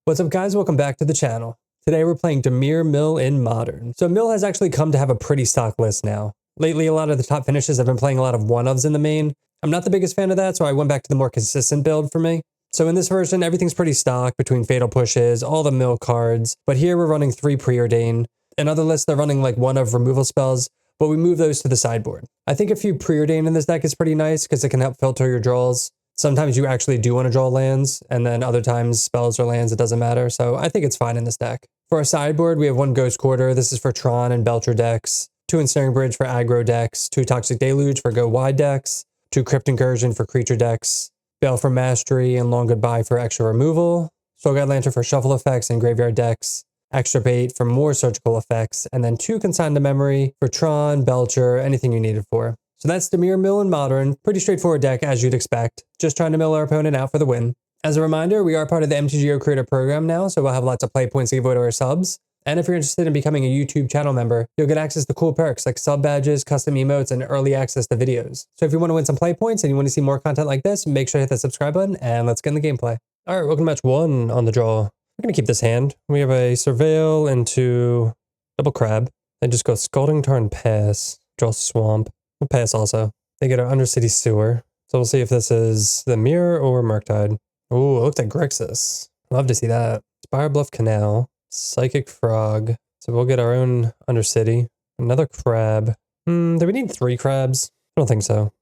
What's up guys, welcome back to the channel. Today we're playing Dimir Mill in Modern. So Mill has actually come to have a pretty stock list now. Lately a lot of the top finishes have been playing a lot of one-ofs in the main. I'm not the biggest fan of that, so I went back to the more consistent build for me. So in this version, everything's pretty stock between fatal pushes, all the Mill cards, but here we're running 3 preordain. In other lists they're running like one-of removal spells, but we move those to the sideboard. I think a few preordain in this deck is pretty nice because it can help filter your draws. Sometimes you actually do want to draw lands, and then other times spells or lands, it doesn't matter, so I think it's fine in this deck. For our sideboard, we have 1 Ghost Quarter. This is for Tron and Belcher decks, 2 Ensnaring Bridge for aggro decks, 2 Toxic Deluge for go wide decks, 2 Crypt Incursion for creature decks, Bale for Mastery and Long Goodbye for extra removal, Soulguide Lantern for shuffle effects and graveyard decks, Extra Bait for more surgical effects, and then 2 Consign to Memory for Tron, Belcher, anything you need it for. So that's Dimir Mill in Modern. Pretty straightforward deck as you'd expect. Just trying to mill our opponent out for the win. As a reminder, we are part of the MTG Creator Program now, so we'll have lots of play points to give away to our subs. And if you're interested in becoming a YouTube channel member, you'll get access to cool perks like sub badges, custom emotes, and early access to videos. So if you want to win some play points and you want to see more content like this, make sure to hit that subscribe button and let's get in the gameplay. All right, welcome to match 1 on the draw. We're going to keep this hand. We have a Surveil into double crab. Then just go Scalding Tarn pass, draw Swamp. We'll pass also. They get our Undercity Sewer. So we'll see if this is the Mirror or Murktide. Ooh, it looks like Grixis. Love to see that. Spire Bluff Canal. Psychic Frog. So we'll get our own Undercity. Another crab. Do we need 3 crabs? I don't think so.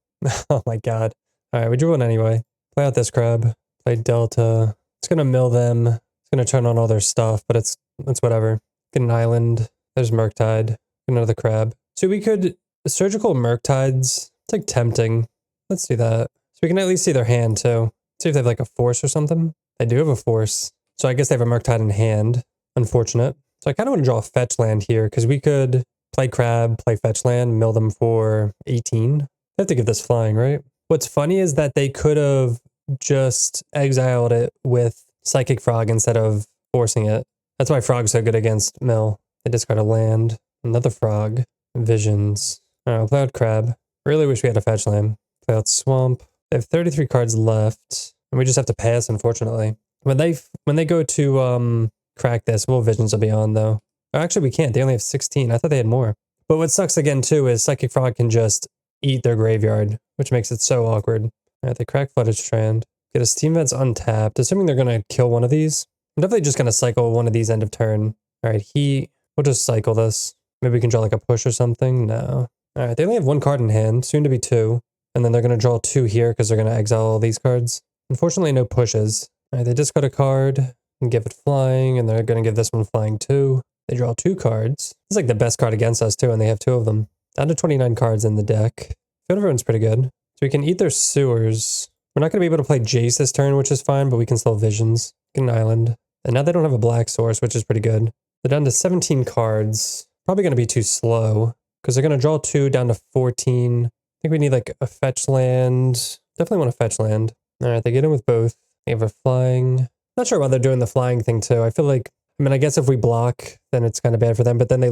Oh my god. Alright, we drew one anyway. Play out this crab. Play Delta. It's gonna mill them. It's gonna turn on all their stuff, but it's whatever. Get an island. There's Murktide. Another crab. So we could surgical Murktides. It's like tempting. Let's do that. So we can at least see their hand too. See if they have like a force or something. They do have a force. So I guess they have a Murktide in hand. Unfortunate. So I kind of want to draw a fetch land here because we could play crab, play fetch land, mill them for 18. They have to give this flying, right? What's funny is that they could have just exiled it with Psychic Frog instead of forcing it. That's why Frog's so good against mill. They discard a land. Another Frog. Visions. Alright, we'll play out crab. Really wish we had a fetch land. Play out swamp. They have 33 cards left, and we just have to pass, unfortunately. When they go to crack this, Visions will be on though. Or actually, we can't. They only have 16. I thought they had more. But what sucks again too is Psychic Frog can just eat their graveyard, which makes it so awkward. Alright, they crack Flooded Strand. Get a Steam Vents untapped. Assuming they're gonna kill one of these. I'm definitely just gonna cycle one of these end of turn. Alright, we'll just cycle this. Maybe we can draw like a push or something. No. Alright, they only have 1 card in hand, soon to be 2. And then they're going to draw 2 here because they're going to exile all these cards. Unfortunately, no pushes. Alright, they discard a card and give it flying, and they're going to give this one flying too. They draw 2 cards. This is like the best card against us too, and they have 2 of them. Down to 29 cards in the deck. Field of Ruin's pretty good. So we can eat their sewers. We're not going to be able to play Jace this turn, which is fine, but we can still Visions. Get an island. And now they don't have a black source, which is pretty good. They're down to 17 cards. Probably going to be too slow. Because they're going to draw 2 down to 14. I think we need like a fetch land. Definitely want a fetch land. Alright, they get in with both. They have a flying. Not sure why they're doing the flying thing too. I feel like, I guess if we block, then it's kind of bad for them. But then we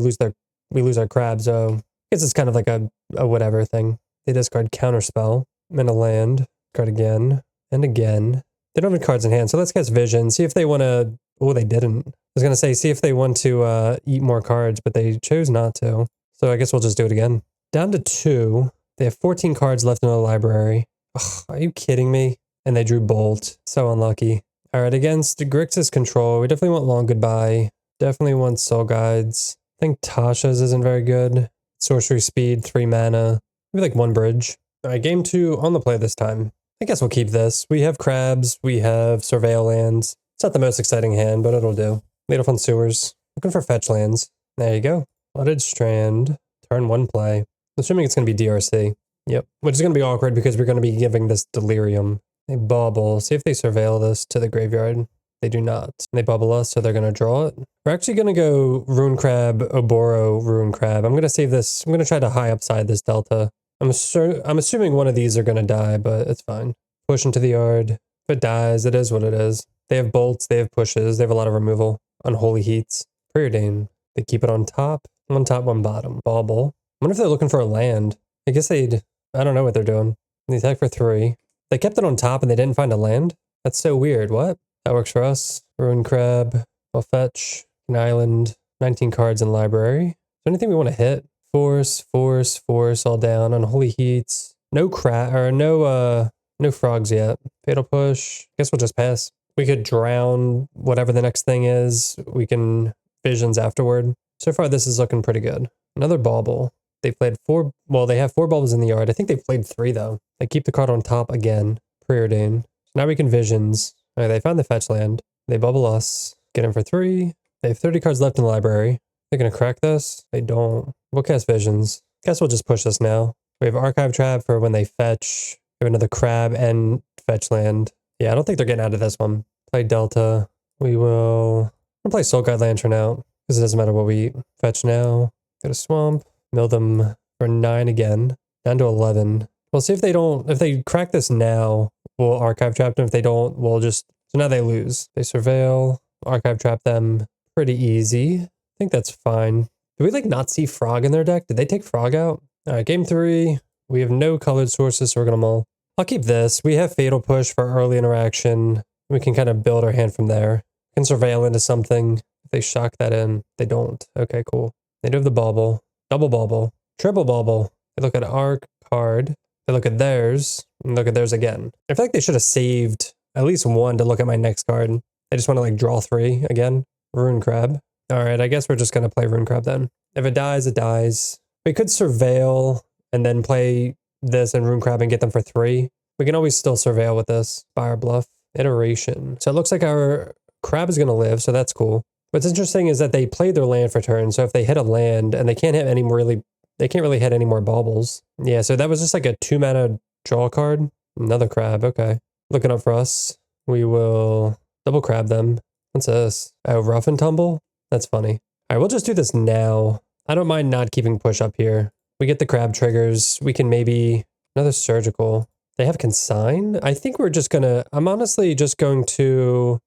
lose our crab. So I guess it's kind of like a whatever thing. They discard Counterspell and a land. Card again and again. They don't have any cards in hand. So let's cast Vision. See if they want to. Oh, they didn't. I was going to say, see if they want to eat more cards, but they chose not to. So I guess we'll just do it again. Down to 2. They have 14 cards left in the library. Ugh, are you kidding me? And they drew Bolt. So unlucky. All right, against Grixis Control, we definitely want Long Goodbye. Definitely want Soul Guides. I think Tasha's isn't very good. Sorcery Speed, 3 mana. Maybe like 1 bridge. All right, game 2 on the play this time. I guess we'll keep this. We have crabs. We have Surveil lands. It's not the most exciting hand, but it'll do. Made off on sewers. Looking for fetch lands. There you go. Flooded Strand, turn 1 play. Assuming it's going to be DRC. Yep, which is going to be awkward because we're going to be giving this Delirium. They bubble. See if they surveil this to the graveyard. They do not. They bubble us, so they're going to draw it. We're actually going to go Rune Crab, Oboro, Rune Crab. I'm going to save this. I'm going to try to high upside this Delta. I'm assuming one of these are going to die, but it's fine. Push into the yard. If it dies, it is what it is. They have bolts. They have pushes. They have a lot of removal. Unholy Heats. Preordain. They keep it on top. 1 top, 1 bottom. Bauble. I wonder if they're looking for a land. I guess I don't know what they're doing. They attack for 3. They kept it on top and they didn't find a land? That's so weird. What? That works for us. Ruin Crab. We'll fetch an island. 19 cards in library. Is there anything we want to hit? Force, force, force all down. Unholy Heats. No no frogs yet. Fatal Push. Guess we'll just pass. We could drown whatever the next thing is. We can visions afterward. So far, this is looking pretty good. Another bauble. They played four. Well, they have 4 baubles in the yard. I think they played 3 though. They keep the card on top again. Preordain. So now we can visions. All right, they found the fetch land. They bubble us. Get in for 3. They have 30 cards left in the library. They're gonna crack this. They don't. We'll cast visions. Guess we'll just push this now. We have Archive Trap for when they fetch. We have another crab and fetch land. Yeah, I don't think they're getting out of this one. Play Delta. We will play Soul Guide Lantern out because it doesn't matter what we fetch now. Go to Swamp. Mill them for 9 again. Down to 11. We'll see if they don't. If they crack this now, we'll Archive Trap them. If they don't, we'll just. So now they lose. They Surveil. Archive Trap them. Pretty easy. I think that's fine. Do we like not see Frog in their deck? Did they take Frog out? All right, game 3. We have no colored sources, so we're gonna mull. I'll keep this. We have Fatal Push for early interaction. We can kind of build our hand from there. We can Surveil into something. If they shock that in, they don't. Okay, cool. They do have the bauble. Double bauble. Triple bauble. They look at our card. They look at theirs. And look at theirs again. I feel like they should have saved at least 1 to look at my next card. I just want to like draw 3 again. Ruin Crab. All right, I guess we're just going to play Ruin Crab then. If it dies, it dies. We could Surveil and then play this and Ruin Crab and get them for 3. We can always still Surveil with this. Fire Bluff. Iteration. So it looks like our crab is going to live, so that's cool. What's interesting is that they played their land for turn, so if they hit a land and they can't hit any more they can't really hit any more baubles. Yeah, so that was just like a 2-mana draw card. Another crab, okay. Looking up for us. We will double crab them. What's this? Oh, Rough and Tumble? That's funny. All right, we'll just do this now. I don't mind not keeping push up here. We get the crab triggers. We can maybe... Another surgical. They have consign? I think we're just gonna... I'm honestly just going to...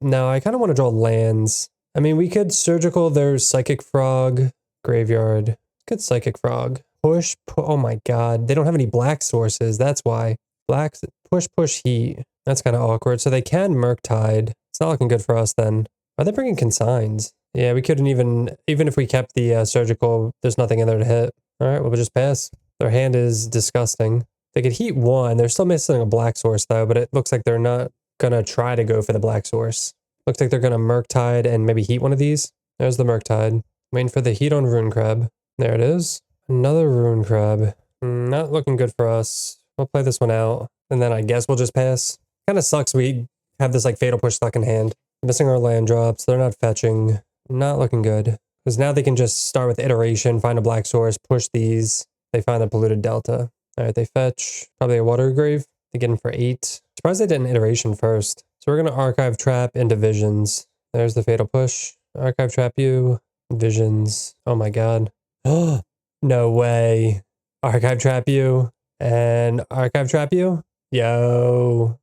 No, I kind of want to draw lands. I mean, we could surgical their Psychic Frog. Graveyard. Good Psychic Frog. Push... Oh my god. They don't have any black sources. That's why. Black... Push, heat. That's kind of awkward. So they can Murktide. It's not looking good for us then. Are they bringing consigns? Yeah, we couldn't even if we kept the surgical, there's nothing in there to hit. All right, we'll just pass. Their hand is disgusting. They could heat 1. They're still missing a black source though, but it looks like they're not gonna try to go for the black source. Looks like they're gonna Murktide and maybe heat one of these. There's the Murktide. Waiting for the heat on Ruin Crab. There it is. Another Ruin Crab. Not looking good for us. We'll play this one out, and then I guess we'll just pass. Kind of sucks we have this like Fatal Push stuck in hand. Missing our land drops. They're not fetching. Not looking good. Because now they can just start with iteration, find a black source, push these. They find a polluted delta. All right, they fetch probably a water grave. They get in for 8. Surprised they did an iteration first. So we're going to Archive Trap into Visions. There's the Fatal Push. Archive Trap you. Visions. Oh my god. Oh, no way. Archive Trap you. And Archive Trap you. Yo.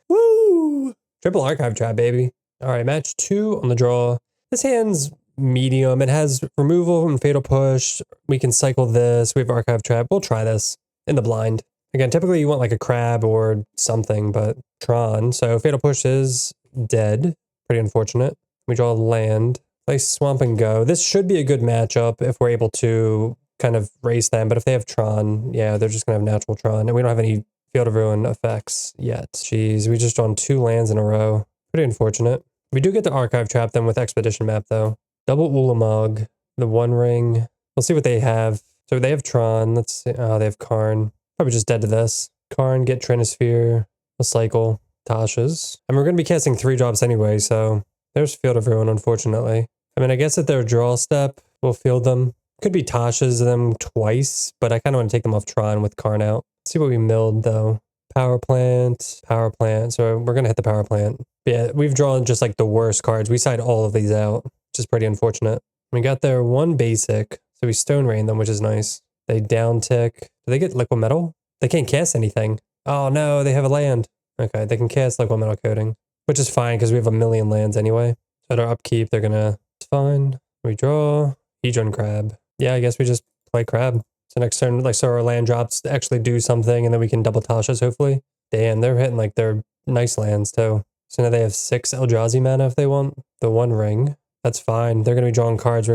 Woo! Triple Archive Trap, baby. All right, match 2 on the draw. This hand's medium. It has removal and Fatal Push. We can cycle this. We have Archive Trap. We'll try this in the blind. Again, typically you want like a crab or something, but Tron. So Fatal Push is dead. Pretty unfortunate. We draw land. Play Swamp and go. This should be a good matchup if we're able to kind of race them. But if they have Tron, yeah, they're just going to have natural Tron. And we don't have any Field of Ruin effects yet. Jeez, we just drawn 2 lands in a row. Pretty unfortunate. We do get to Archive Trap them with Expedition Map, though. Double Ulamog, the One Ring. We'll see what they have. So they have Tron. Let's see. Oh, they have Karn. Probably just dead to this. Karn, get Trinisphere. We'll cycle. Tasha's. And we're going to be casting 3 drops anyway, so there's Field of Ruin, unfortunately. I mean, I guess at their draw step, we'll field them. Could be Tasha's them twice, but I kind of want to take them off Tron with Karn out. Let's see what we milled, though. Power Plant. So we're going to hit the Power Plant. But yeah, we've drawn just like the worst cards. We side all of these out, which is pretty unfortunate. We got their 1 basic, so we Stone Rain them, which is nice. They down tick. Do they get Liquid Metal? They can't cast anything. Oh no, they have a land. Okay, they can cast Liquid Metal Coating, which is fine because we have a million lands anyway. So at our upkeep, they're gonna... It's fine. We draw. Hedron Crab. Yeah, I guess we just play Crab. So next turn, like, so our land drops to actually do something, and then we can double Tasha's, hopefully. Damn, they're hitting, like, their nice lands, too. So now they have 6 Eldrazi mana if they want the 1 ring. That's fine. They're going to be drawing cards.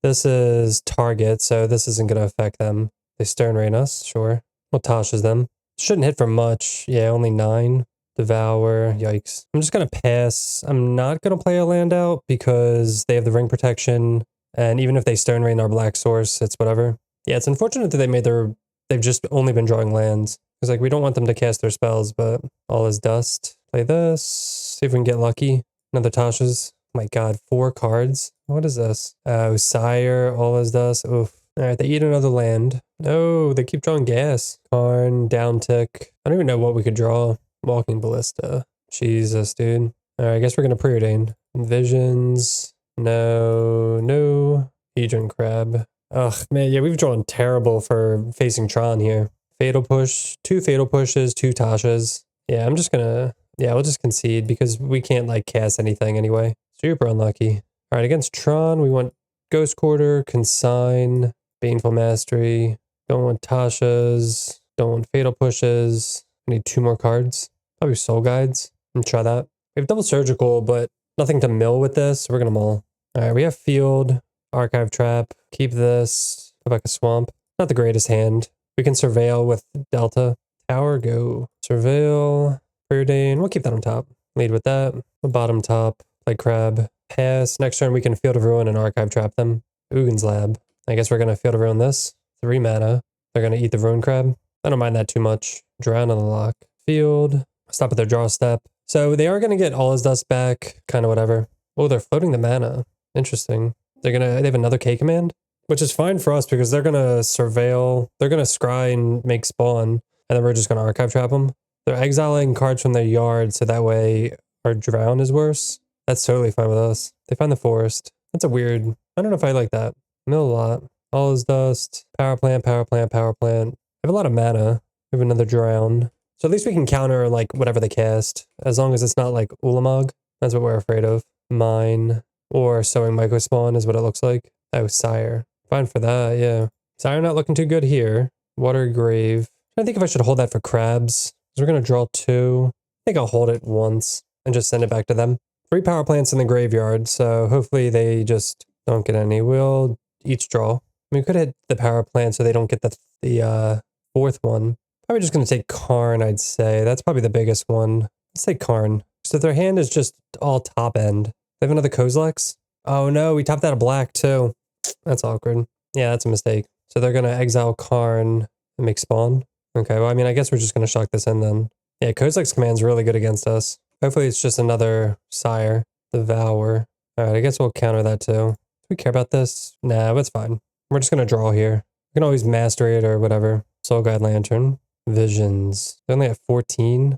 This is target, so this isn't going to affect them. They Stern Rain us, sure. Well, Tasha's them. Shouldn't hit for much. Yeah, only 9. Devour, yikes. I'm just going to pass. I'm not going to play a land out because they have the ring protection. And even if they Stern Rain our black source, it's whatever. Yeah, it's unfortunate that they've just only been drawing lands. It's like we don't want them to cast their spells, but all is dust. Play this. See if we can get lucky. Another Tasha's. Oh my god, 4 cards. What is this? Oh, Sire, all is dust. Oof. Alright, they eat another land. No, they keep drawing gas. Karn, down tick. I don't even know what we could draw. Walking Ballista. Jesus, dude. Alright, I guess we're gonna preordain. Visions. No. Hedron Crab. Ugh, man, yeah, we've drawn terrible for facing Tron here. Fatal Push, 2 Fatal Pushes, 2 Tashas. Yeah, we'll just concede because we can't, like, cast anything anyway. Super unlucky. Alright, against Tron, we want Ghost Quarter, Consign, Baneful Mastery. Don't want Tashas. Don't want Fatal Pushes. I need 2 more cards. Probably Soul Guides. And try that. We have Double Surgical, but nothing to mill with this, so we're gonna mull. Alright, we have Field, Archive Trap. Keep this. Go back a Swamp. Not the greatest hand. We can Surveil with Delta. Tower, go. Surveil. Preordain. We'll keep that on top. Lead with that. Bottom top. Play Crab. Pass. Next turn we can Field of Ruin and Archive Trap them. Ugin's Lab. I guess we're going to Field of Ruin this. 3 mana. They're going to eat the Ruin Crab. I don't mind that too much. Drown on the lock. Field. Stop at their draw step. So they are going to get all his dust back. Kind of whatever. Oh, they're floating the mana. Interesting. They have another K command, which is fine for us because they're going to Surveil. They're going to Scry and make spawn. And then we're just going to Archive Trap them. They're exiling cards from their yard so that way our Drown is worse. That's totally fine with us. They find the forest. That's a weird... I don't know if I like that. Mill a lot. All is dust. Power plant, power plant, power plant. I have a lot of mana. We have another Drown. So at least we can counter like whatever they cast. As long as it's not like Ulamog. That's what we're afraid of. Mine. Or Sowing Microspawn is what it looks like. Oh, Sire. Fine for that, yeah. Sire not looking too good here. Water Grave. I think if I should hold that for crabs. We're going to draw 2. I think I'll hold it once and just send it back to them. 3 power plants in the graveyard, so hopefully they just don't get any. We'll each draw. I mean, we could hit the power plant so they don't get the 4th one. Probably just going to take Karn, I'd say. That's probably the biggest one. Let's take Karn. So their hand is just all top end. They have another Kozilek. Oh no, we topped out a black too. That's awkward. Yeah, that's a mistake. So they're going to exile Karn and make spawn. Okay, well, I mean, I guess we're just going to shock this in then. Yeah, Kozilek's command's really good against us. Hopefully it's just another Sire. Devour. Alright, I guess we'll counter that too. Do we care about this? Nah, that's fine. We're just going to draw here. We can always master it or whatever. Soul Guide Lantern. Visions. They only have 14.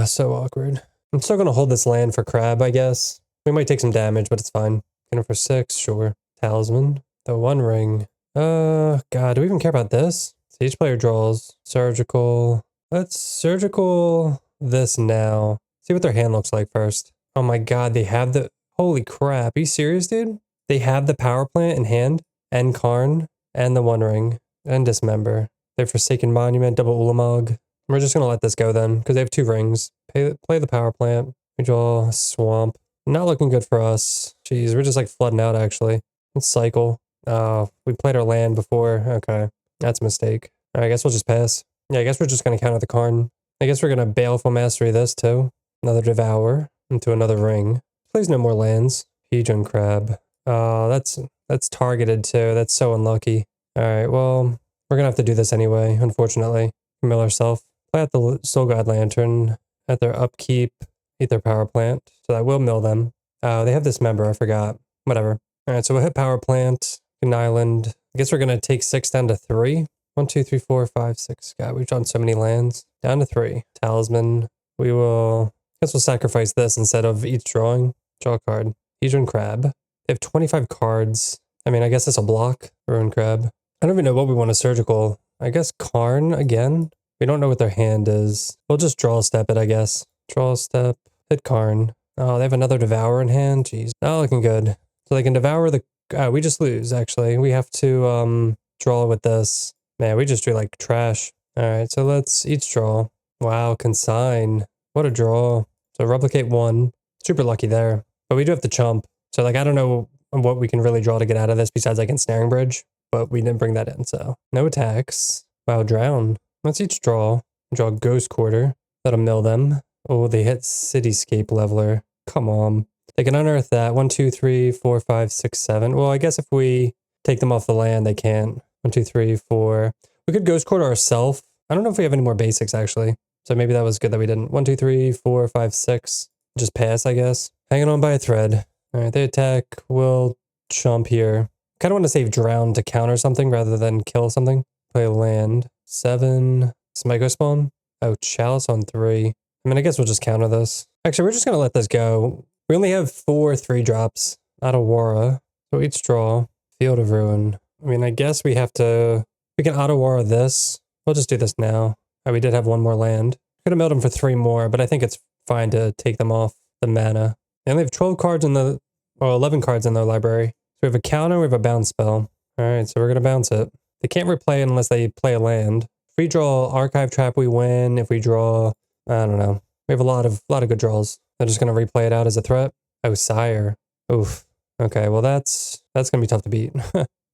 So awkward. I'm still going to hold this land for crab, I guess. We might take some damage, but it's fine. Get him for 6, sure. Talisman. The 1 ring. God, do we even care about this? So each player draws. Surgical. Let's surgical this now. See what their hand looks like first. Oh my god, they have the... Holy crap, are you serious, dude? They have the power plant in hand, and Karn, and the 1 ring, and Dismember. They have Forsaken Monument, double Ulamog. We're just going to let this go then, because they have 2 rings. Play the power plant. We draw Swamp. Not looking good for us. Jeez, we're just like flooding out, actually. Let's cycle. Oh, we played our land before. Okay, that's a mistake. All right, I guess we'll just pass. Yeah, I guess we're just going to counter the Karn. I guess we're going to Baleful Mastery this, too. Another Devour into another ring. Please no more lands. Hedron Crab. Oh, that's targeted, too. That's so unlucky. All right, well, we're going to have to do this anyway, unfortunately. Mill ourselves. Play out the Soul Guide Lantern at their upkeep. Eat their power plant. So that will mill them. Oh, they have this member. I forgot. Whatever. All right, so we'll hit power plant. An island. I guess we're going to take 6 down to 3. 1, 2, 3, 4, 5, 6. God, we've drawn so many lands. Down to 3. Talisman. We will... I guess we'll sacrifice this instead of each drawing. Draw a card. Hedron Crab. They have 25 cards. I mean, I guess it's a block. Ruin Crab. I don't even know what we want to surgical. I guess Karn again. We don't know what their hand is. We'll just draw step it, I guess. Draw step. Hit Karn. Oh, they have another Devour in hand. Jeez. Not looking good. So they can devour the... Oh, we just lose, actually. We have to draw with this. Man, we just drew like trash. All right, so let's each draw. Wow, Consign. What a draw. So replicate 1. Super lucky there. But we do have to chump. So like, I don't know what we can really draw to get out of this besides like ensnaring bridge. But we didn't bring that in, so no attacks. Wow, drown. Let's each draw. Draw Ghost Quarter. That'll mill them. Oh, they hit Cityscape Leveler. Come on. They can unearth that. 1, 2, 3, 4, 5, 6, 7. Well, I guess if we take them off the land, they can't. 1, 2, 3, 4. We could Ghost Quarter ourselves. I don't know if we have any more basics, actually. So maybe that was good that we didn't. 1, 2, 3, 4, 5, 6. Just pass, I guess. Hanging on by a thread. All right, they attack. We'll chump here. Kind of want to save drown to counter something rather than kill something. Play land. 7. Smyco spawn. Oh, chalice on 3. I mean, I guess we'll just counter this. Actually, we're just going to let this go. We only have 4 3-drops. Out of Wara. So each draw. Field of Ruin. I mean, I guess we have to... We can auto Wara this. We'll just do this now. Oh, we did have 1 more land. Could have milled them for 3 more, but I think it's fine to take them off the mana. And they have 12 cards in the... Or 11 cards in their library. So we have a counter, we have a bounce spell. Alright, so we're going to bounce it. They can't replay it unless they play a land. If we draw Archive Trap, we win. If we draw... I don't know. We have a lot of good draws. They're just going to replay it out as a threat. Oh, Sire. Oof. Okay, well that's going to be tough to beat.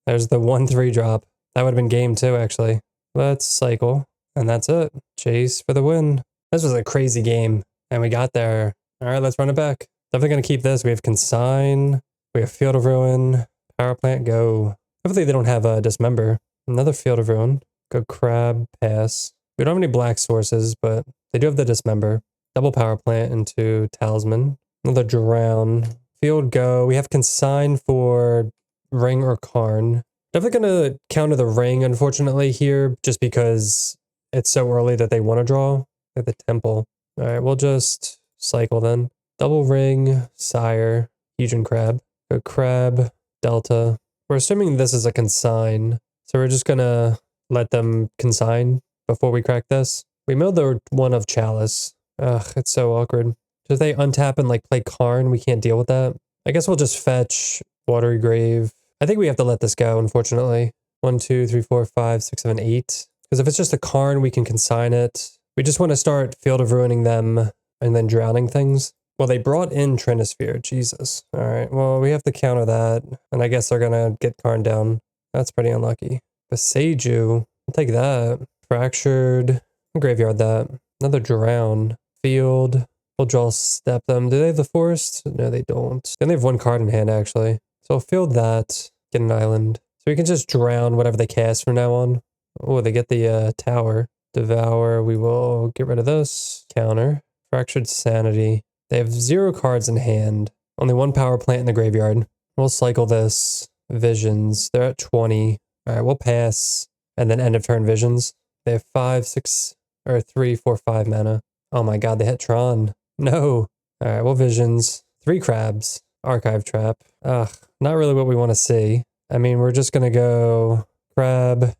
There's the 1/3 drop. That would have been game 2, actually. Let's cycle. And that's it. Chase for the win. This was a crazy game. And we got there. Alright, let's run it back. Definitely going to keep this. We have Consign. We have Field of Ruin. Power Plant, go. Hopefully they don't have a Dismember. Another Field of Ruin. Go Crab, pass. We don't have any black sources, but they do have the Dismember. Double Power Plant into Talisman. Another Drown. Field, go. We have Consign for Ring or Karn. Definitely going to counter the Ring, unfortunately, here, just because it's so early that they want to draw. At the Temple. Alright, we'll just cycle then. Double Ring, Sire, Fusion Crab. Go Crab, Delta. We're assuming this is a Consign, so we're just gonna let them consign before we crack this. We milled the one of Chalice. Ugh, it's so awkward. So if they untap and like play Karn, we can't deal with that. I guess we'll just fetch Watery Grave. I think we have to let this go, unfortunately. 1, 2, 3, 4, 5, 6, 7, 8. Because if it's just a Karn, we can consign it. We just want to start Field of Ruining them and then drowning things. Well, they brought in Trinisphere. Jesus. All right. Well, we have to counter that. And I guess they're going to get Karn down. That's pretty unlucky. Beseiju. I'll take that. Fractured. I'll graveyard that. Another Drown. Field. We'll draw step them. Do they have the Forest? No, they don't. They only have 1 card in hand, actually. So I'll field that. Get an island. So we can just drown whatever they cast from now on. Oh, they get the tower. Devour. We will get rid of this. Counter. Fractured Sanity. They have 0 cards in hand. Only 1 power plant in the graveyard. We'll cycle this. Visions. They're at 20. Alright, we'll pass. And then end of turn Visions. They have 5, 6, or 3, 4, 5 mana. Oh my god, they hit Tron. No. Alright, well Visions. 3 crabs. Archive Trap. Ugh, not really what we want to see. I mean, we're just gonna go crab,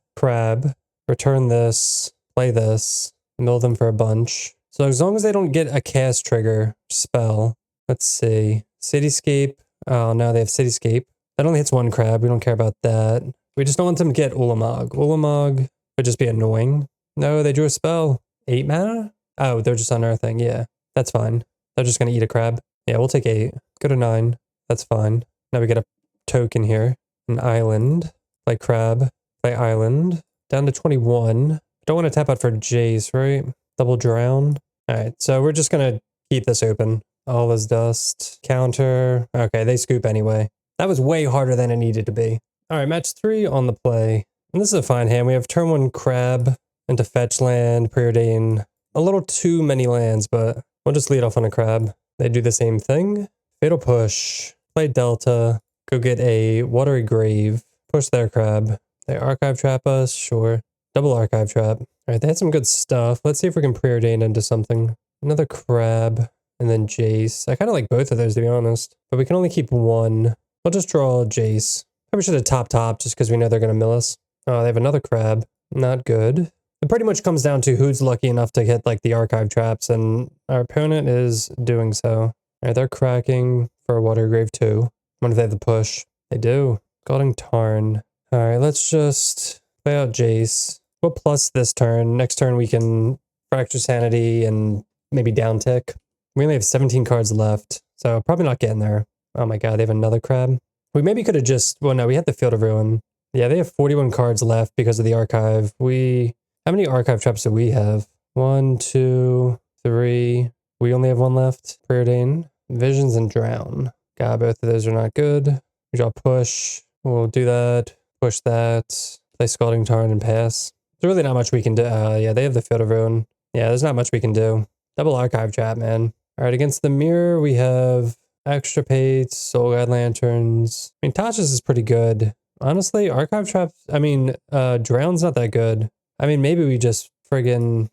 return this, play this, mill them for a bunch. So as long as they don't get a cast trigger spell, let's see. Cityscape. Oh, no, they have Cityscape. That only hits 1 crab. We don't care about that. We just don't want them to get Ulamog. Ulamog would just be annoying. No, they drew a spell. 8 mana? Oh, they're just unearthing. Yeah, that's fine. They're just going to eat a crab. Yeah, we'll take 8. Go to 9. That's fine. Now we get a token here. An island. Play crab. Play island. Down to 21. Don't want to tap out for Jace, right? Double drown. Alright, so we're just gonna keep this open. All is dust. Counter. Okay, they scoop anyway. That was way harder than it needed to be. Alright, match 3 on the play. And this is a fine hand. We have turn 1 crab into fetch land, preordain. A little too many lands, but we'll just lead off on a crab. They do the same thing. Fatal Push. Play Delta. Go get a Watery Grave. Push their crab. They Archive Trap us, sure. Double Archive Trap. Alright, they had some good stuff. Let's see if we can preordain into something. Another crab, and then Jace. I kind of like both of those, to be honest. But we can only keep 1. We'll just draw Jace. Probably should have top just because we know they're going to mill us. Oh, they have another crab. Not good. It pretty much comes down to who's lucky enough to hit like the Archive Traps, and our opponent is doing so. Alright, they're cracking for a Water Grave too. I wonder if they have the push. They do. Scalding Tarn. Alright, let's just play out Jace. We'll plus this turn. Next turn we can Fracture Sanity and maybe down tick. We only have 17 cards left, so probably not getting there. Oh my god, they have another crab. We maybe could have just, well no, we had the Field of Ruin. Yeah, they have 41 cards left because of the archive. How many archive traps do we have? 1, 2, 3. We only have one left. Preordain, Visions, and Drown. God, both of those are not good. We draw push. We'll do that. Push that. Play Scalding Tarn and pass. There's really not much we can do. Yeah, they have the Field of Ruin. Yeah, there's not much we can do. Double archive trap, man. All right, against the mirror, we have Extirpates, Soul Guide Lanterns. I mean, Tasha's is pretty good. Honestly, archive traps, I mean, Drown's not that good. I mean, maybe we just bring in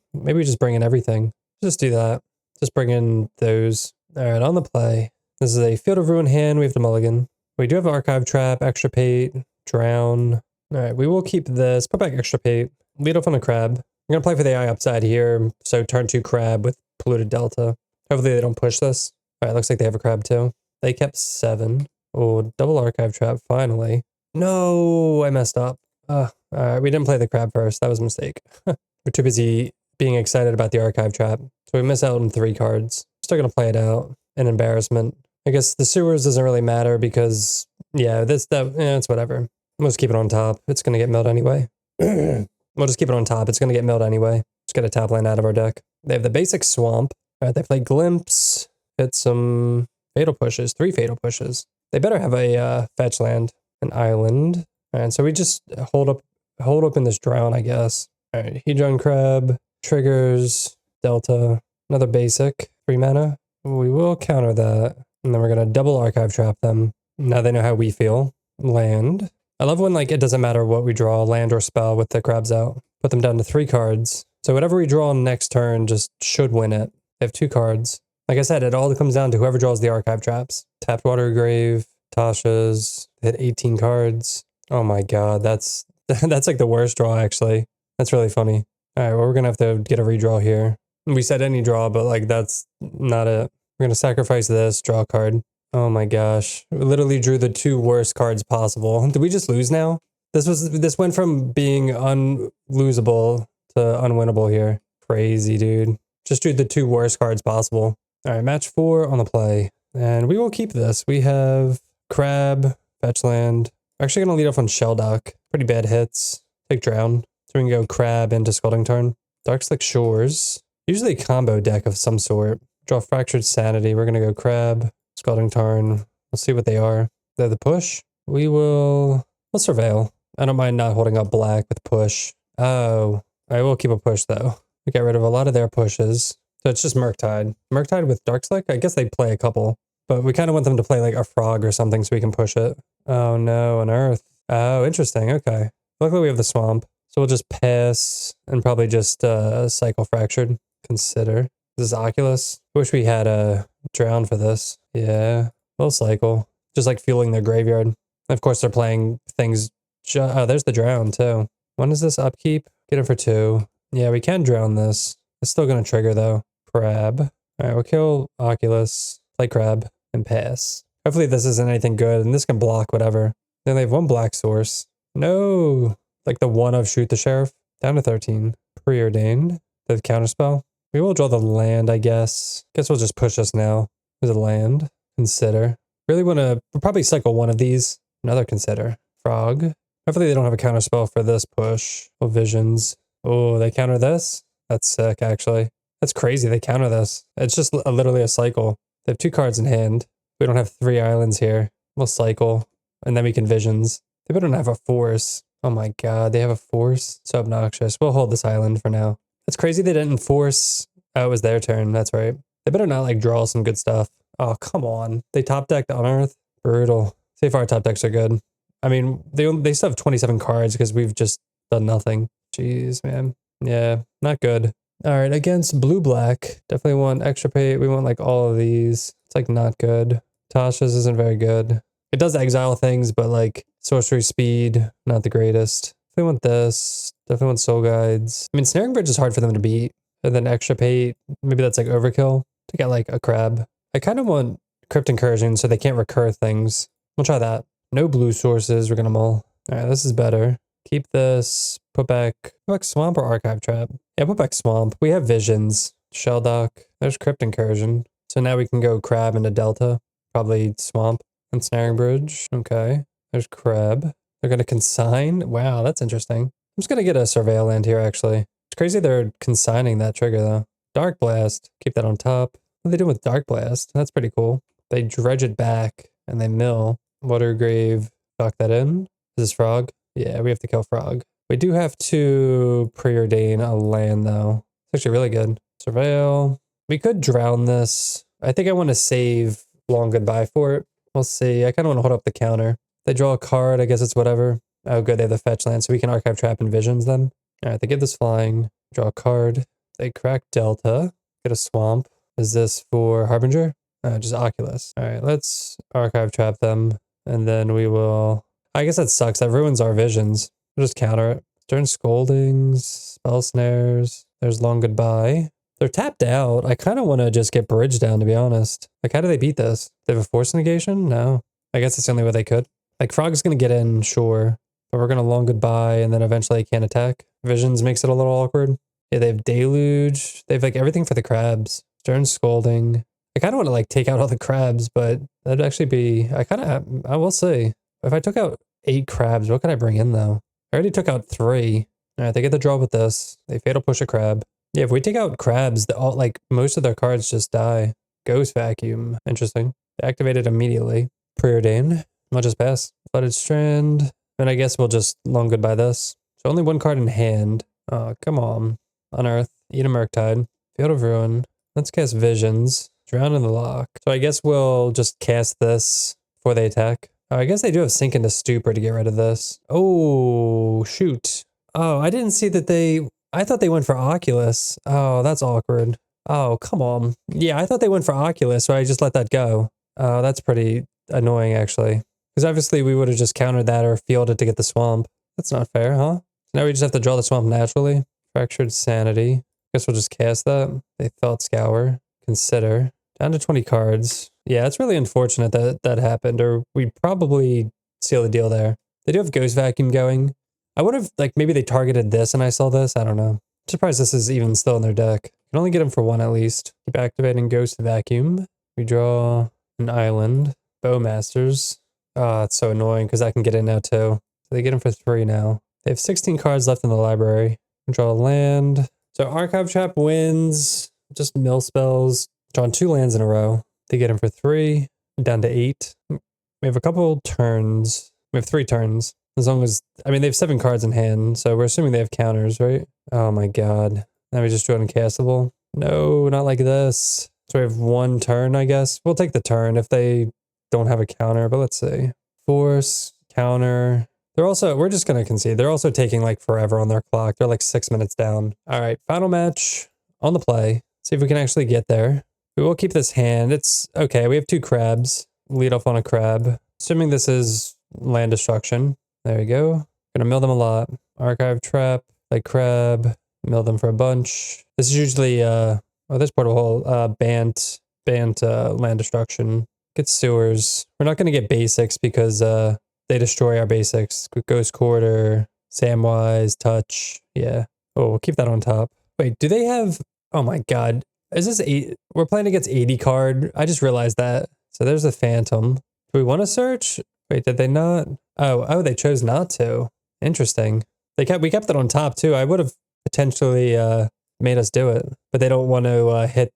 everything. Just do that. Just bring in those. All right, on the play. This is a Field of Ruin hand. We have to mulligan. We do have archive trap, Extirpate, Drown. All right, we will keep this. Put back Extirpate. Lead off on a crab. I'm going to play for the eye upside here. So turn 2 crab with Polluted Delta. Hopefully they don't push this. All right, looks like they have a crab too. They kept 7. Oh, double archive trap, finally. No, I messed up. All right, we didn't play the crab first. That was a mistake. We're too busy being excited about the archive trap. So we miss out on 3 cards. Still going to play it out. An embarrassment. I guess the sewers doesn't really matter because, yeah, it's whatever. We'll just keep it on top. It's going to get milled anyway. We'll just keep it on top. It's going to get milled anyway. Just get a tap land out of our deck. They have the basic swamp. All right, they play Glimpse. Hit some fatal pushes. 3 fatal pushes. They better have a fetch land. An island. All right, so we just hold up in this drown, I guess. All right, Hedron Crab. Triggers. Delta. Another basic. 3 mana. We will counter that. And then we're going to double archive trap them. Now they know how we feel. Land. I love when like it doesn't matter what we draw, land or spell with the crabs out. Put them down to 3 cards. So whatever we draw next turn just should win it. They have 2 cards. Like I said, it all comes down to whoever draws the archive traps. Tapped Water Grave, Tasha's, hit 18 cards. Oh my god, that's like the worst draw actually. That's really funny. All right, well we're gonna have to get a redraw here. We said any draw, but like that's not it. We're gonna sacrifice this, draw a card. Oh my gosh. We literally drew the 2 worst cards possible. Did we just lose now? This went from being unlosable to unwinnable here. Crazy, dude. Just drew the 2 worst cards possible. All right, match 4 on the play. And we will keep this. We have Crab, Fetch Land. We're actually going to lead off on Shelldock. Pretty bad hits. Take Drown. So we can go Crab into Scalding Tarn. Darkslick Shores. Usually a combo deck of some sort. Draw Fractured Sanity. We're going to go Crab. Scalding Tarn. We'll see what they are. They're the push. We'll surveil. I don't mind not holding up black with push. Oh, I will keep a push though. We get rid of a lot of their pushes. So it's just Murktide. Murktide with Darkslick? I guess they play a couple. But we kind of want them to play like a frog or something so we can push it. Oh no, an earth. Oh, interesting. Okay. Luckily we have the swamp. So we'll just pass and probably just cycle Fractured. Consider. This is Oculus. Wish we had a drown for this. Yeah, we'll cycle. Just like fueling their graveyard. And of course, they're playing things. Oh, there's the drown too. When is this upkeep? Get it for 2. Yeah, we can drown this. It's still going to trigger though. Crab. All right, we'll kill Oculus, play Crab, and pass. Hopefully this isn't anything good, and this can block whatever. Then they have 1 black source. No! Like the 1 of Shoot the Sheriff. Down to 13. Preordained. They have Counterspell. We will draw the land, I guess. Guess we'll just push this now. There's a land. Consider. Really want to... We'll probably cycle 1 of these. Another Consider. Frog. Hopefully they don't have a counterspell for this push. Oh, Visions. Oh, they counter this? That's sick, actually. That's crazy. They counter this. It's just literally a cycle. They have 2 cards in hand. We don't have 3 islands here. We'll cycle. And then we can Visions. They better not have a force. Oh my god, they have a force? So obnoxious. We'll hold this island for now. It's crazy they didn't force. Oh, it was their turn. That's right. They better not like draw some good stuff. Oh, come on. They top decked Unearth. Brutal. See if our top decks are good. I mean, they still have 27 cards because we've just done nothing. Jeez, man. Yeah, not good. All right, against blue-black, definitely want Extirpate. We want like all of these. It's like not good. Tasha's isn't very good. It does exile things, but like sorcery speed, not the greatest. Definitely want this. Definitely want Soul Guides. I mean, Snaring Bridge is hard for them to beat. And then Extirpate, maybe that's like overkill to get like a crab. I kind of want Crypt Incursion so they can't recur things. We'll try that. No blue sources. We're going to mull. All right, this is better. Keep this. Put back Swamp or Archive Trap. Yeah, put back Swamp. We have Visions. Shelldock. There's Crypt Incursion. So now we can go crab into Delta. Probably swamp and snaring bridge. Okay. There's crab. They're going to consign. Wow, that's interesting. I'm just going to get a surveil land here, actually. It's crazy they're consigning that trigger, though. Dark Blast. Keep that on top. What are they doing with Dark Blast? That's pretty cool. They dredge it back and they mill. Watergrave. Dock that in. Is this frog? Yeah, we have to kill frog. We do have to preordain a land, though. It's actually really good. Surveil. We could drown this. I think I want to save long goodbye for it. We'll see. I kind of want to hold up the counter. They draw a card. I guess it's whatever. Oh, good. They have the fetch land, so we can archive trap and visions them. All right, they get this flying. Draw a card. They crack Delta. Get a swamp. Is this for Harbinger? Just Oculus. All right, let's archive trap them. And then we will... I guess that sucks. That ruins our visions. We'll just counter it. Stern Scoldings. Spell Snares. There's Long Goodbye. They're tapped out. I kind of want to just get Bridge down, to be honest. Like, how do they beat this? They have a Force Negation? No. I guess it's the only way they could. Like, Frog's going to get in, sure. But we're going to Long Goodbye, and then eventually he can't attack. Visions makes it a little awkward. Yeah, they have Deluge. They have, like, everything for the crabs. Stern Scolding. I kind of want to, like, take out all the crabs, but that'd actually be... I will say. If I took out 8 crabs, what could I bring in, though? I already took out 3. All right, they get the draw with this. They Fatal Push a crab. Yeah, if we take out crabs, most of their cards just die. Ghost Vacuum. Interesting. They activate it immediately. Preordain. I'll just pass. Flooded Strand. And I guess we'll just Long Goodbye this. So only 1 card in hand. Oh, come on. Unearth. Eat a Murktide. Field of Ruin. Let's cast Visions. Drown in the Lock. So I guess we'll just cast this before they attack. Oh, I guess they do have Sink into Stupor to get rid of this. Oh, shoot. Oh, I didn't see that they... I thought they went for Oculus. Oh, that's awkward. Oh, come on. Yeah, I thought they went for Oculus, so I just let that go. Oh, that's pretty annoying, actually. Because obviously we would have just countered that or fielded to get the swamp. That's not fair, huh? So now we just have to draw the swamp naturally. Fractured Sanity. Guess we'll just cast that. They Thought Scour. Consider. Down to 20 cards. Yeah, it's really unfortunate that that happened, or we'd probably seal the deal there. They do have Ghost Vacuum going. I would have, like, maybe they targeted this and I saw this. I don't know. I'm surprised this is even still in their deck. Can only get them for 1 at least. Keep activating Ghost Vacuum. We draw an island. Bowmasters. Oh, it's so annoying because I can get in now too. So they get them for 3 now. They have 16 cards left in the library. Draw a land. So Archive Trap wins. Just mill spells. Drawn 2 lands in a row. They get them for 3. Down to 8. We have a couple turns. We have 3 turns. As long as, I mean, they have 7 cards in hand, so we're assuming they have counters, right? Oh my god. Now we just drew uncastable. No, not like this. So we have 1 turn, I guess. We'll take the turn if they don't have a counter, but let's see. Force, counter. They're also, we're just going to concede. They're also taking like forever on their clock. They're like 6 minutes down. All right, final match on the play. See if we can actually get there. We will keep this hand. It's okay. We have 2 crabs. Lead off on a crab. Assuming this is land destruction. There we go. Gonna mill them a lot. Archive Trap, like crab, mill them for a bunch. This is usually, oh, this portal hole, Bant, land destruction. Get sewers. We're not gonna get basics because, they destroy our basics. Ghost Quarter, Samwise, Touch. Yeah. Oh, we'll keep that on top. Wait, do they have, oh my god. Is this 8? We're playing against 80 card. I just realized that. So there's a Phantom. Do we want to search? Wait, did they not? Oh, they chose not to. Interesting. We kept it on top too. I would have potentially made us do it, but they don't want to hit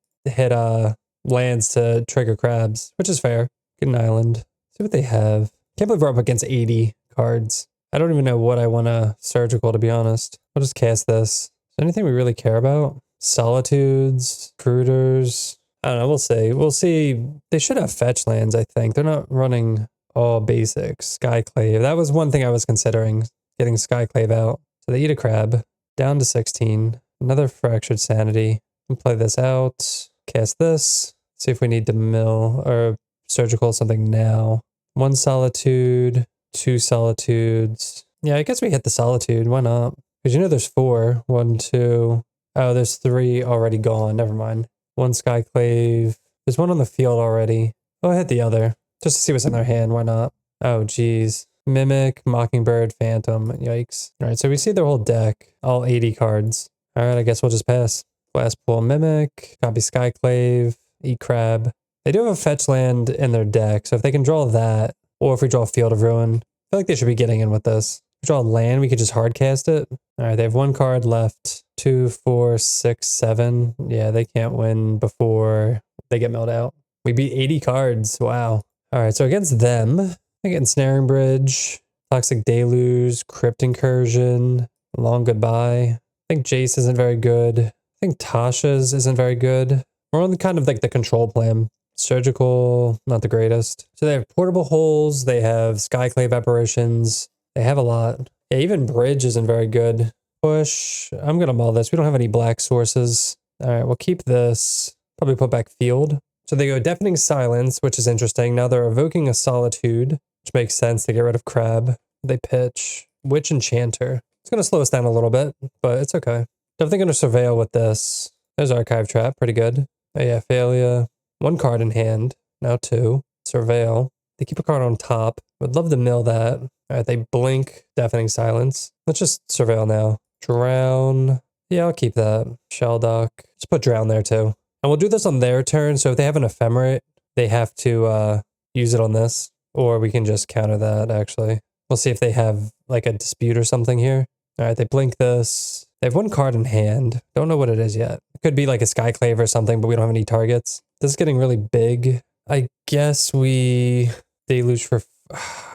lands to trigger crabs, which is fair. Get an island. See what they have. Can't believe we're up against 80 cards. I don't even know what I want to surgical, to be honest. I'll just cast this. Is there anything we really care about? Solitudes, Fruiters. I don't know. We'll see. We'll see. They should have fetch lands, I think. They're not running all basics. Skyclave. That was one thing I was considering, getting Skyclave out. So they eat a crab. Down to 16. Another Fractured Sanity. We'll play this out. Cast this. See if we need to mill or surgical something now. 1 Solitude. 2 Solitudes. Yeah, I guess we hit the Solitude. Why not? Because you know there's 4. 1, 2. Oh, there's 3 already gone. Never mind. 1 Skyclave. There's 1 on the field already. Oh, I hit the other. Just to see what's in their hand. Why not? Oh, geez. Mimic, Mockingbird, Phantom. Yikes. All right, so we see their whole deck. All 80 cards. All right, I guess we'll just pass. Blast Pool, Mimic. Copy Skyclave. eat crab. They do have a fetch land in their deck, so if they can draw that, or if we draw Field of Ruin, I feel like they should be getting in with this. If we draw a land, we could just hard cast it. All right, they have one card left. 2, 4, 6, 7. Yeah, they can't win before they get milled out. We beat 80 cards. Wow. All right, so against them, I get Ensnaring Bridge, Toxic Deluge, Crypt Incursion, Long Goodbye. I think Jace isn't very good. I think Tasha's isn't very good. We're on kind of like the control plan. Surgical, not the greatest. So they have Portable Holes, they have Skyclave Apparitions. They have a lot. Yeah, even Bridge isn't very good. Push. I'm going to mull this. We don't have any black sources. All right, we'll keep this. Probably put back Field. So they go Deafening Silence, which is interesting. Now they're evoking a Solitude, which makes sense to get rid of Crab. They pitch Witch Enchanter. It's going to slow us down a little bit, but it's okay. Definitely going to Surveil with this. There's Archive Trap. Pretty good. Oh yeah, Failure. One card in hand. Now 2. Surveil. They keep a card on top. Would love to mill that. All right, they blink. Deafening Silence. Let's just Surveil now. Drown. Yeah, I'll keep that. Shelldock. Just put Drown there too. And we'll do this on their turn. So if they have an Ephemerate, they have to use it on this. Or we can just counter that, actually. We'll see if they have like a Dispute or something here. All right, they blink this. They have one card in hand. Don't know what it is yet. It could be like a Skyclave or something, but we don't have any targets. This is getting really big. I guess we Deluge for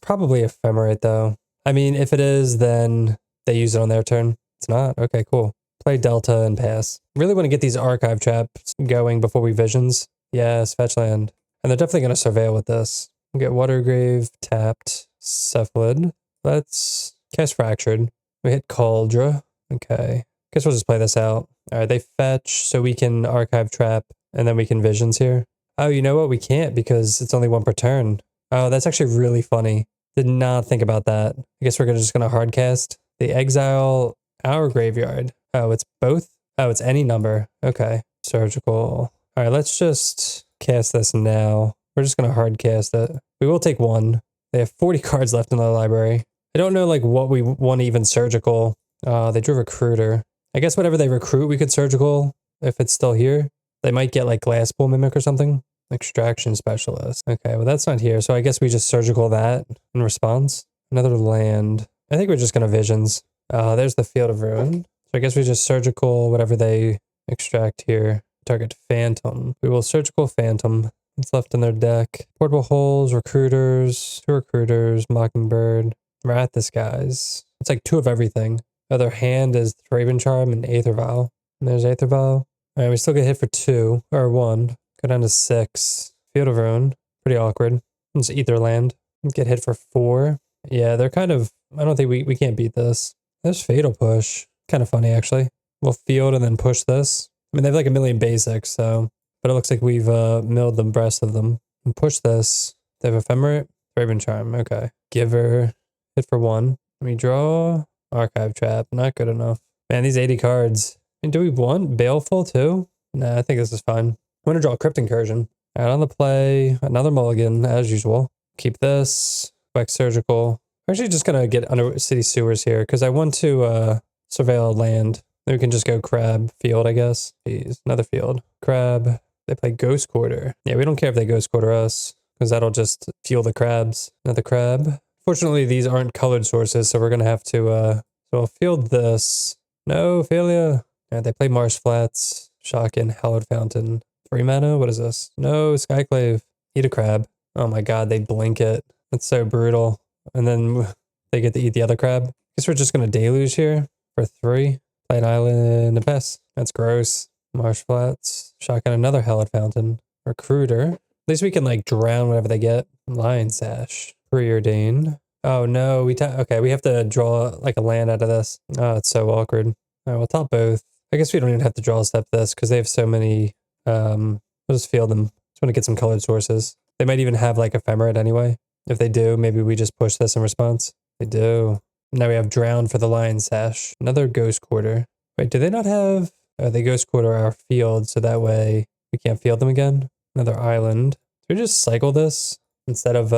probably Ephemerate though. I mean, if it is, then they use it on their turn. It's not. Okay, cool. Play Delta and pass. Really want to get these Archive Traps going before we Visions. Yes, fetch land. And they're definitely going to Surveil with this. We'll get Watergrave, tapped, Cephalid. Let's cast Fractured. We hit Cauldra. Okay. Guess we'll just play this out. All right, they fetch, so we can Archive Trap, and then we can Visions here. Oh, you know what? We can't because it's only one per turn. Oh, that's actually really funny. Did not think about that. I guess we're just going to hardcast. They exile our graveyard. Oh, it's both? Oh, it's any number. Okay. Surgical. All right, let's just cast this now. We're just going to hardcast it. We will take one. They have 40 cards left in the library. I don't know like what we want to even Surgical. They drew Recruiter. I guess whatever they recruit, we could Surgical if it's still here. They might get like Glasspool Mimic or something. Extraction Specialist. Okay, well that's not here. So I guess we just Surgical that in response. Another land. I think we're just going to Visions. There's the Field of Ruin. So I guess we just Surgical whatever they extract here. Target Phantom. We will Surgical Phantom. What's left in their deck? Portable Holes, Recruiters, 2 Recruiters, Mockingbird, Wrath Disguise. It's like 2 of everything. Other hand is Raven Charm and Aether Vial. And there's Aether Vial. All right, we still get hit for 2 or 1. Go down to 6. Field of Ruin. Pretty awkward. Let's Ether Land. Get hit for 4. Yeah, they're kind of, I don't think we can't beat this. There's Fatal Push. Kind of funny, actually. We'll field and then push this. I mean, they have like a million basics, so, but it looks like we've milled the rest of them. And push this. They have Ephemerate. Raven Charm. Okay. Giver. Hit for 1. We draw. Archive Trap. Not good enough. Man, these 80 cards. And do we want Baleful too? Nah, I think this is fine. I'm going to draw a Crypt Incursion. Out on the play. Another mulligan, as usual. Keep this. Back Surgical. I'm actually just going to get under City Sewers here because I want to Surveil land. Then we can just go Crab. Field, I guess. Jeez, another Field. Crab. They play Ghost Quarter. Yeah, we don't care if they Ghost Quarter us because that'll just fuel the crabs. Another Crab. Fortunately, these aren't colored sources, so we're going to have to, so I'll field this. No, failure. Yeah, they play Marsh Flats, Shockin, Hallowed Fountain. 3 mana? What is this? No, Skyclave. Eat a crab. Oh my god, they blink it. That's so brutal. And then they get to eat the other crab. Guess we're just going to Deluge here for 3. Play an island and pass. That's gross. Marsh Flats, Shotgun, another Hallowed Fountain. Recruiter. At least we can like drown whatever they get. Lion Sash. Preordain. Oh no, okay, we have to draw like a land out of this. Oh, it's so awkward. All right, we'll top both. I guess we don't even have to draw a step this because they have so many. We'll just field them. Just want to get some colored sources. They might even have like Ephemerate anyway. If they do, maybe we just push this in response. They do. Now we have Drown for the Lion Sash. Another Ghost Quarter. Wait, do they not have? Oh, they Ghost Quarter our field, so that way we can't field them again. Another island. Should we just cycle this instead of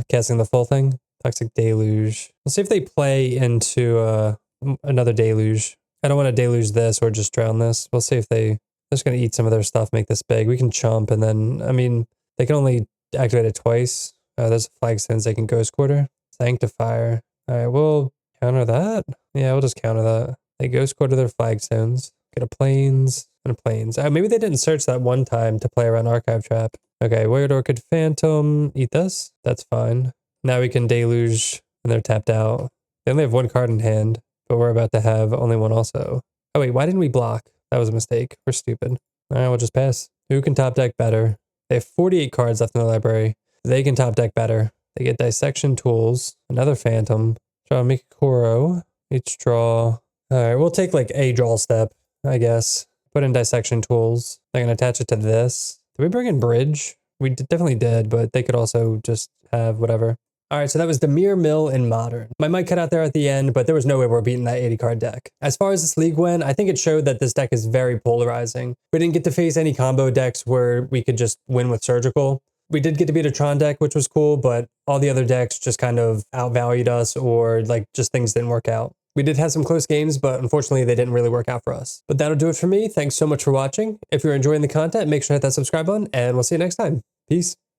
casting the full thing? Toxic Deluge. We'll see if they play into another Deluge. I don't want to Deluge this or just drown this. We'll see if they just gonna eat some of their stuff, make this big. We can chump, and then, I mean, they can only activate it twice. There's a Flagstones they can Ghost Quarter. Sanctifier. All right, we'll counter that. Yeah, we'll just counter that. They Ghost Quarter their Flagstones. Get a Plains and a Plains. Maybe they didn't search that one time to play around Archive Trap. Okay, Weird Orchid Phantom. Eat this. That's fine. Now we can Deluge, and they're tapped out. They only have one card in hand, but we're about to have only one also. Oh wait, why didn't we block? That was a mistake. We're stupid. All right, we'll just pass. Who can top deck better? They have 48 cards left in the library. They can top deck better. They get Dissection Tools, another Phantom, draw Mikikoro, each draw. All right, we'll take like a draw step, I guess. Put in Dissection Tools. They're going to attach it to this. Did we bring in Bridge? We definitely did, but they could also just have whatever. All right, so that was Dimir Mill in Modern. My mic cut out there at the end, but there was no way we're beating that 80 card deck. As far as this league went, I think it showed that this deck is very polarizing. We didn't get to face any combo decks where we could just win with Surgical. We did get to beat a Tron deck, which was cool, but all the other decks just kind of outvalued us, or like just things didn't work out. We did have some close games, but unfortunately they didn't really work out for us. But that'll do it for me. Thanks so much for watching. If you're enjoying the content, make sure to hit that subscribe button, and we'll see you next time. Peace.